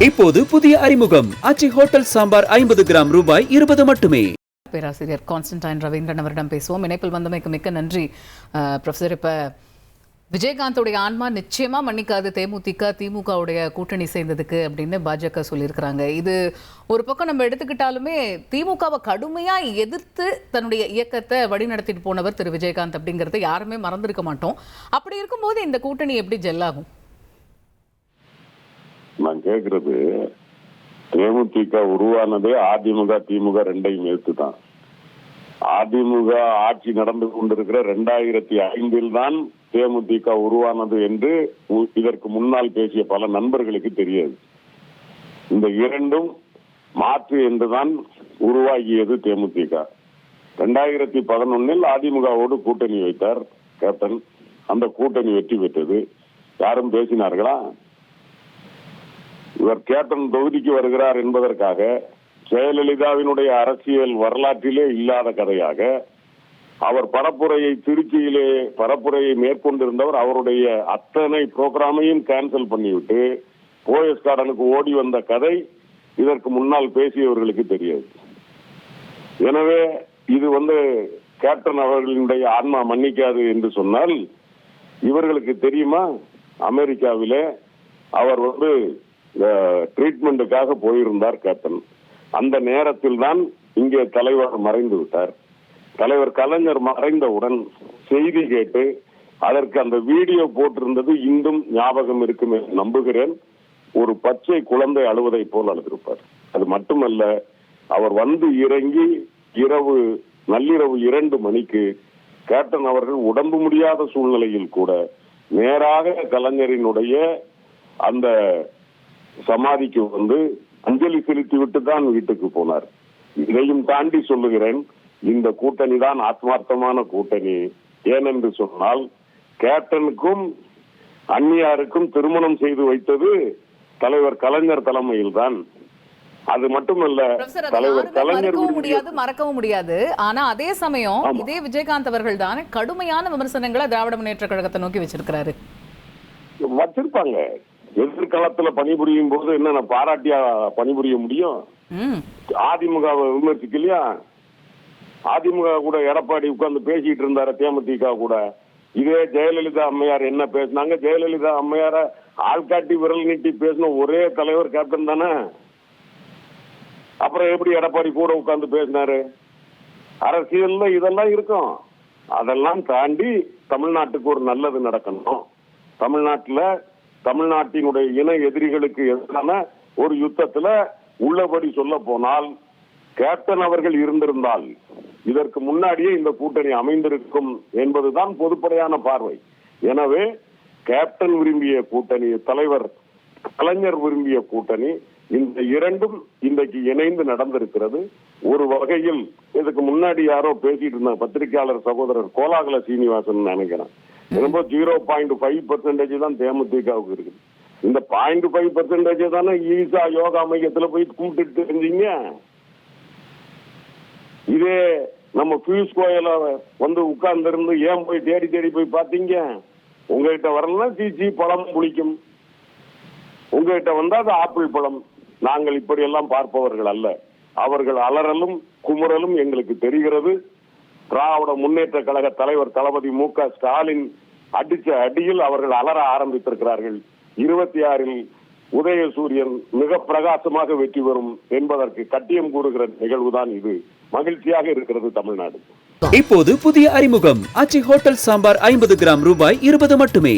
இப்போது புதிய அறிமுகம் ஆச்சி ஹோட்டல் சாம்பார் 50 கிராம் ரூபாய் 20 மட்டுமே. பேராசிரியர் கான்ஸ்டன்டைன் ரவீந்திரன் அவரிடம் பேசுவோம். இணைப்பில் வந்தமைக்கு மிக்க நன்றி ப்ரொஃபசர். இப்போ விஜயகாந்தோடைய ஆன்மா நிச்சயமா மன்னிக்காது தேமுதிக திமுகவுடைய கூட்டணி சேர்ந்ததுக்கு அப்படின்னு பாஜக சொல்லியிருக்கிறாங்க. இது ஒரு பக்கம் நம்ம எடுத்துக்கிட்டாலுமே திமுகவை கடுமையா எதிர்த்து தன்னுடைய இயக்கத்தை வழிநடத்திட்டு போனவர் திரு விஜயகாந்த் அப்படிங்கறத யாருமே மறந்திருக்க மாட்டோம். அப்படி இருக்கும்போது இந்த கூட்டணி எப்படி ஜெல்லாகும்? நான் கேக்குறது, தேமுதிக உருவானதே அதிமுக திமுக ரெண்டையும் எடுத்து தான். அதிமுக ஆட்சி நடந்து கொண்டிருக்கிற 2005 தான் தேமுதிக உருவானது என்று இதற்கு முன்னால் பேசிய பல நண்பர்களுக்கு தெரியாது. இந்த இரண்டும் மாற்று என்றுதான் உருவாகியது தேமுதிக. 2011 அதிமுகவோடு கூட்டணி வைத்தார் கேப்டன். அந்த கூட்டணி வெற்றி பெற்றது. யாரும் பேசினார்களா? இவர் கேப்டன் தொகுதிக்கு வருகிறார் என்பதற்காக ஜெயலலிதாவினுடைய அரசியல் வரலாற்றிலே இல்லாத கதையாக அவர் திருச்சியிலே பரப்புரையை மேற்கொண்டிருந்தவர் அவருடைய அத்தனை புரோகிராமையும் கேன்சல் பண்ணிவிட்டு போயஸ் கார்டனுக்கு ஓடி வந்த கதை இதற்கு முன்னால் பேசியவர்களுக்கு தெரியாது. எனவே இது கேப்டன் அவர்களுடைய ஆன்மா மன்னிக்காது என்று சொன்னால் இவர்களுக்கு தெரியுமா? அமெரிக்காவிலே அவர் ட்ரீட்மெண்ட்டுக்காக போயிருந்தார் கேப்டன். அந்த நேரத்தில் தான் இங்கே தலைவர் மறைந்து விட்டார். தலைவர் கலைஞர் மறைந்தவுடன் செய்தி கேட்டு அதற்கு அந்த வீடியோ போட்டிருந்தது இன்றும் ஞாபகம் இருக்கும் என்று நம்புகிறேன். ஒரு பச்சை குழந்தை அழுவதை போல் அழுதிருப்பார். அது மட்டுமல்ல, அவர் இறங்கி நள்ளிரவு 2 மணிக்கு கேப்டன் அவர்கள் உடம்பு முடியாத சூழ்நிலையில் கூட நேராக கலைஞரினுடைய அந்த சமாதிக்கு அஞ்சலி செலுத்தி விட்டு தான் வீட்டுக்கு போனார். இதையும் தாண்டி சொல்லுகிறேன், இந்த கூட்டணி தான் ஆத்மார்த்தமான கூட்டணி. ஏனென்று சொன்னால் கேப்டனுக்கும் அந்நியாருக்கும் திருமணம் செய்து வைத்தது தலைவர் கலைஞர் தலைமையில் தான். அது மட்டுமல்ல, தலைவர் கலைஞர் மறக்கவும் முடியாது. ஆனா அதே சமயம் இதே விஜயகாந்த் அவர்கள் தான் கடுமையான விமர்சனங்களை திராவிட முன்னேற்ற கழகத்தை நோக்கி வச்சிருப்பாங்க. எதிர்காலத்துல பணிபுரியும் போது என்ன பாராட்டியா பணிபுரிய முடியும்? அதிமுகவை விமர்சிக்கலையா? அதிமுக கூட எடப்பாடி உட்கார்ந்து பேசிட்டு இருந்தாரு. தேமுதிக கூட இதே ஜெயலலிதா அம்மையார் என்ன பேசினாங்க? ஜெயலலிதா அம்மையார ஆள்காட்டி விரல் நீட்டி பேசின ஒரே தலைவர் கேப்டன் தானே. அப்புறம் எப்படி எடப்பாடி கூட உட்கார்ந்து பேசினாரு? அரசியல்ல இதெல்லாம் இருக்கும். அதெல்லாம் தாண்டி தமிழ்நாட்டுக்கு ஒரு நல்லது நடக்கணும். தமிழ்நாட்டினுடைய இன எதிரிகளுக்கு எதிரான ஒரு யுத்தத்துல உள்ளபடி சொல்ல போனால் கேப்டன் அவர்கள் இருந்திருந்தால் இதற்கு முன்னாடியே இந்த கூட்டணி அமைந்திருக்கும் என்பதுதான் பொதுப்படையான பார்வை. எனவே கேப்டன் விரும்பிய கூட்டணி, தலைவர் கலைஞர் விரும்பிய கூட்டணி, இந்த இரண்டும் இன்றைக்கு இணைந்து நடந்திருக்கிறது. ஒரு வகையில் இதுக்கு முன்னாடி யாரோ பேசிட்டு இருந்த பத்திரிகையாளர் சகோதரர் கோலாகல சீனிவாசன் நினைக்கிறேன், 0.5% தான் தேமுதிகவுக்கு இருக்குது. இந்த 0.5% தானே ஈசா யோகா மையத்துல போய் கூப்பிட்டு தெரிஞ்சீங்க. இதே நம்ம பியூஷ் கோயல உட்கார்ந்து இருந்து ஏன் போய் தேடி போய் பாத்தீங்க? உங்ககிட்ட வரலாம் சீச்சி பழம் புளிக்கும், உங்ககிட்ட வந்தா அது ஆப்பிள் பழம். நாங்கள் இப்படி எல்லாம் பார்ப்பவர்கள் அல்ல. அவர்கள் அலறலும் குமுறலும் எங்களுக்கு தெரிகிறது. திராவிட முன்னேற்ற கழக தலைவர் தளபதி மு.க. ஸ்டாலின் அடிச்ச அடியில் அவர்கள் அலற ஆரம்பித்திருக்கிறார்கள். 26 உதயசூரியன் மிக பிரகாசமாக வெற்றி பெறும் என்பதற்கு கட்டியம் கூறுகிற நிகழ்வுதான் இது. மகிழ்ச்சியாக இருக்கிறது தமிழ்நாடு. இப்போது புதிய அறிமுகம் ஆச்சி ஹோட்டல் சாம்பார் 50 கிராம் ரூபாய் 20 மட்டுமே.